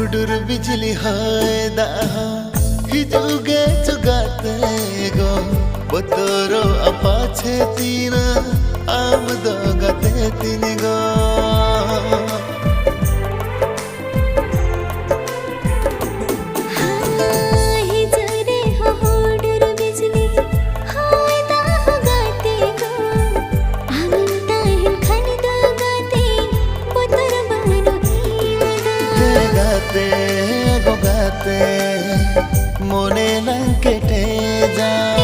हुडुर बिजली है दाहा हिजुगे चुगाते गो बतोरो अपाछे तीना आम दो गते तीन गो गाते गो गाते मोने लंकेटे जा